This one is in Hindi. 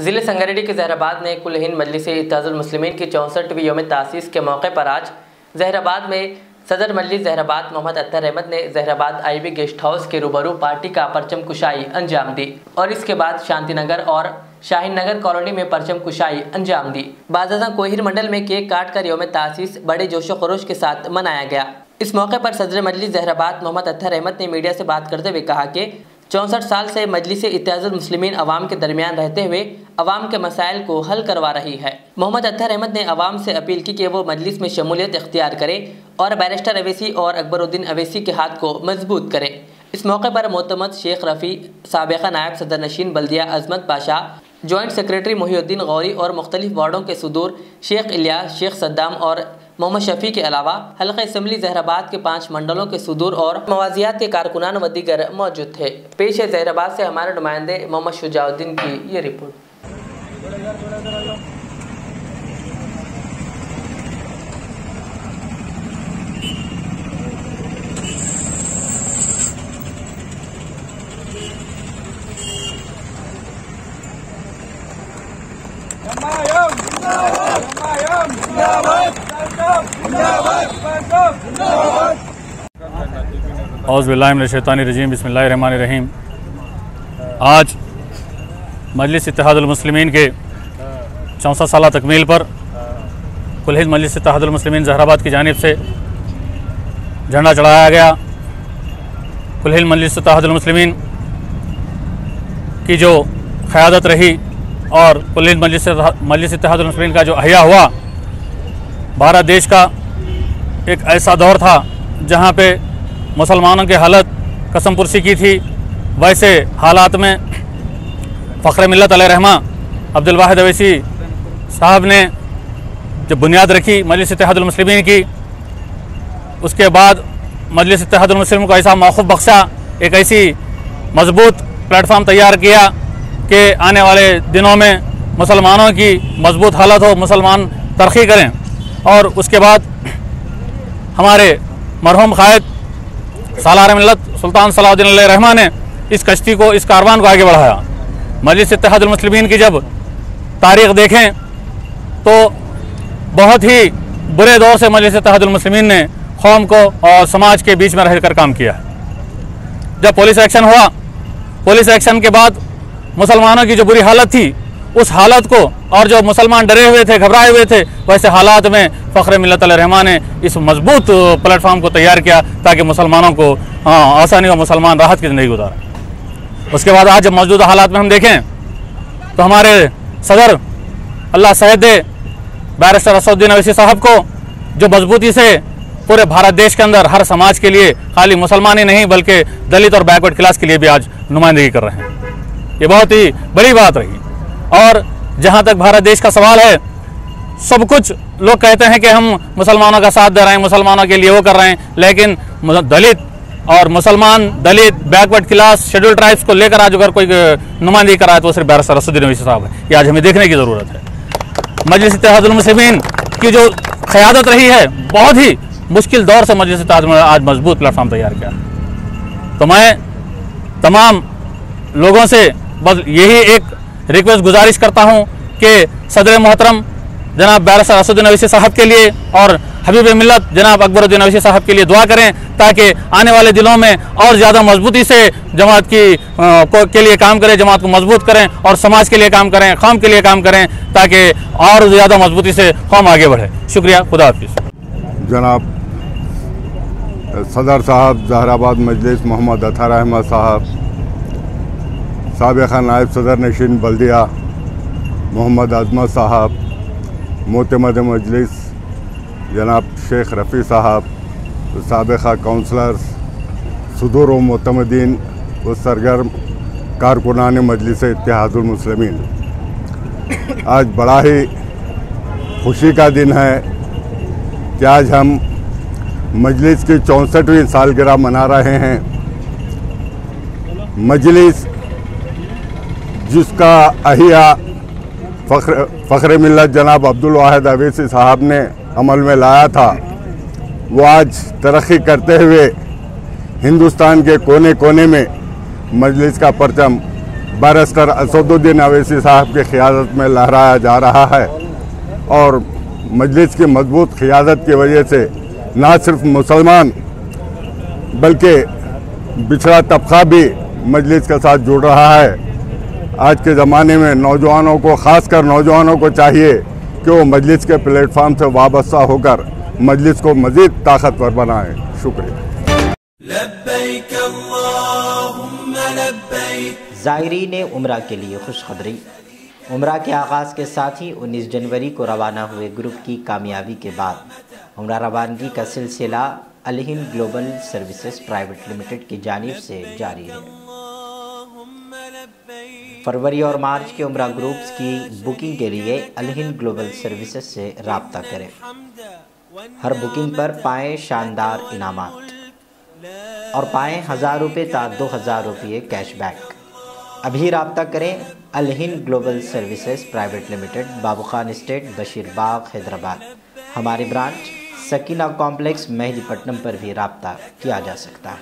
ज़िले संगारेड्डी के जहराबाद में कुल हिंद मजलिस इत्तेहादुल मुस्लिमीन की 64वीं यौम तासीस के मौके पर आज जहराबाद में सदर मजलिस जहराबाद मोहम्मद अत्तर अहमद ने जहराबाद आईबी गेस्ट हाउस के रूबरू पार्टी का परचम कुशाई अंजाम दी और इसके बाद शांति नगर और शाहीन नगर कॉलोनी में परचम कुशाई अंजाम दी। बाज़ाज़ा कोहिर मंडल में केक काट कर यौम तासीस बड़े जोशो खरोश के साथ मनाया गया। इस मौके पर सदर मजलिस जहराबाद मोहम्मद अत्तर अहमद ने मीडिया से बात करते हुए कहा कि 64 साल से मजलिस इत्तेहादुल मुस्लिमीन अवाम के दरमियान रहते हुए अवाम के मसाइल को हल करवा रही है। मोहम्मद अत्तर अहमद ने अवाम से अपील की कि वो मजलिस में शमूलियत इख्तियार करे और बैरिस्टर अवैसी और अकबरुद्दीन अवैसी के हाथ को मजबूत करे। इस मौके पर मोहतमद शेख रफ़ी, साबिक़ा नायब सदर नशीन बल्दिया अजमत पाशा, जॉइंट सेक्रेटरी मोहिउद्दीन गौरी और मुख्तलिफ वार्डों के सदूर शेख इलियास, शेख सद्दाम और मोहम्मद शफी के अलावा हल्का असम्बली जहराबाद के 5 मंडलों के सदूर और मवाजियात के कारकुनान व दीगर मौजूद थे। पेश है जहराबाद से हमारे नुमाइंदे मोहम्मद शुजाउद्दीन की ये रिपोर्ट। औज़ुबिल्लाहिमिनश्शैतानिर्रजीम बिस्मिल्लाहिर्रहमानिर्रहीम। आज मजलिस इत्तेहादुल मुस्लिमीन के 64 साला तकमील पर कुल हिंद मजलिस इत्तेहादुल मुस्लिमीन जहराबाद की जानिब से झंडा चढ़ाया गया। कुल हिंद मजलिस इत्तेहादुल मुस्लिमीन की जो क़यादत रही और कुल हिंद मजलिस इत्तेहादुल मुस्लिमीन का जो अहिया हुआ, भारत देश का एक ऐसा दौर था जहाँ पे मुसलमानों की हालत कसम पुरसी की थी। वैसे हालात में फ़ख्र मिल्लत अलैहिर्रहमा अब्दुल वाहिद अवैसी साहब ने जब बुनियाद रखी मजलिस इत्तेहादुल मुस्लिमीन की, उसके बाद मजलिस इत्तेहादुल मुस्लिमीन को ऐसा मौक़िफ़ बख्शा, एक ऐसी मजबूत प्लेटफार्म तैयार किया कि आने वाले दिनों में मुसलमानों की मजबूत हालत हो, मुसलमान तरक्की करें। और उसके बाद हमारे मरहूम क़ायद सालार मिल्लत सुल्तान सलाहुद्दीन अलैहिर्रहमा ने इस कश्ती को, इस कारवान को आगे बढ़ाया। मजलिस इत्तेहादुल मुस्लिमीन की जब तारीख़ देखें तो बहुत ही बुरे दौर से मजलिस इत्तेहादुल मुस्लिमीन ने कौम को और समाज के बीच में रहकर काम किया। जब पुलिस एक्शन हुआ, पुलिस एक्शन के बाद मुसलमानों की जो बुरी हालत थी, उस हालत को, और जो मुसलमान डरे हुए थे, घबराए हुए थे, वैसे हालात में फ़ख्र मिल्लत अलैहिर्रहमा ने इस मजबूत प्लेटफार्म को तैयार किया ताकि मुसलमानों को आसानी हो, मुसलमान राहत की ज़िंदगी गुजारें। उसके बाद आज जब मौजूदा हालात में हम देखें तो हमारे सदर अल्लाह सेहत दे बैरिस्टर असदुद्दीन अवैसी साहब को जो मजबूती से पूरे भारत देश के अंदर हर समाज के लिए, खाली मुसलमान ही नहीं बल्कि दलित और बैकवर्ड क्लास के लिए भी आज नुमाइंदगी कर रहे हैं, ये बहुत ही बड़ी बात रही। और जहाँ तक भारत देश का सवाल है, सब कुछ लोग कहते हैं कि हम मुसलमानों का साथ दे रहे हैं, मुसलमानों के लिए वो कर रहे हैं, लेकिन दलित और मुसलमान, दलित, बैकवर्ड क्लास, शेड्यूल ट्राइब्स को लेकर आज अगर कोई नुमाइंदगी कराए तो वो सिर्फ बैरिस्टर असदुद्दीन अवैसी साहब है। ये आज हमें देखने की ज़रूरत है। मजलिस इत्तेहादुल मुस्लिमीन की जो क़यादत रही है, बहुत ही मुश्किल दौर से मजलिस इत्तेहादुल आज मजबूत प्लेटफार्म तैयार किया। तो मैं तमाम लोगों से बस यही एक रिक्वेस्ट गुजारिश करता हूँ कि सदर मोहतरम जनाब बैरिस्टर असदुद्दीन अवैसी साहब के लिए और हबीब मिल्लत जनाब अकबरुद्दीन अवैसी साहब के लिए दुआ करें ताकि आने वाले दिनों में और ज़्यादा मजबूती से जमात के लिए काम करें, जमात को मजबूत करें और समाज के लिए काम करें, कौम के लिए काम करें ताकि और ज़्यादा मजबूती से कौम आगे बढ़े। शुक्रिया, खुदा हाफिज़। जनाब सदर साहब जहराबाद मजलिस मोहम्मद अत्तर अहमद साहब, साबिक़ा नायब सदर नशीन बल्दिया मोहम्मद अजमत साहब, मोहतमद मजलिस जनाब शेख रफ़ी साहब, साबिक़ा काउंसलर्स, सदूर व मोतमदीन व सरगर्म कारकुनान मजलिस इत्तेहादुल मुस्लिमीन, आज बड़ा ही खुशी का दिन है कि आज हम मजलिस की 64वीं सालगिरह मना रहे हैं। मजलिस जिसका अहिया फ़ख्र मिल्लत जनाब अब्दुल वाहिद अवैसी साहब ने अमल में लाया था, वो आज तरक्की करते हुए हिंदुस्तान के कोने कोने में मजलिस का परचम बैरिस्टर असदुद्दीन अवैसी साहब की क़ियादत में लहराया जा रहा है और मजलिस की मजबूत क़ियादत की वजह से न सिर्फ मुसलमान बल्कि पिछड़ा तबका भी मजलिस के साथ जुड़ रहा है। आज के ज़माने में नौजवानों को, ख़ासकर नौजवानों को चाहिए कि वो मजलिस के प्लेटफार्म से वाबस्ता होकर मजलिस को मज़ीद ताकतवर बनाएं। शुक्रिया। ज़ायरीन उम्रा के लिए खुशखबरी। उम्रा के आगाज़ के साथ ही 19 जनवरी को रवाना हुए ग्रुप की कामयाबी के बाद उम्रा रवानगी का सिलसिला Al Hind global services private limited की जानिब से जारी है। फरवरी और मार्च के उम्रा ग्रुप्स की बुकिंग के लिए अल हिंद ग्लोबल सर्विसेज से राब्ता करें। हर बुकिंग पर पाएँ शानदार इनामात और पाएँ 1000 रुपये ता 2000 रुपये कैशबैक। अभी राब्ता करें Al Hind global services private limited, Babu Khan estate, Bashirbagh, Hyderabad. हमारी ब्रांच सकीना कॉम्प्लेक्स, मेहदीपट्टनम पर भी राब्ता किया जा सकता है।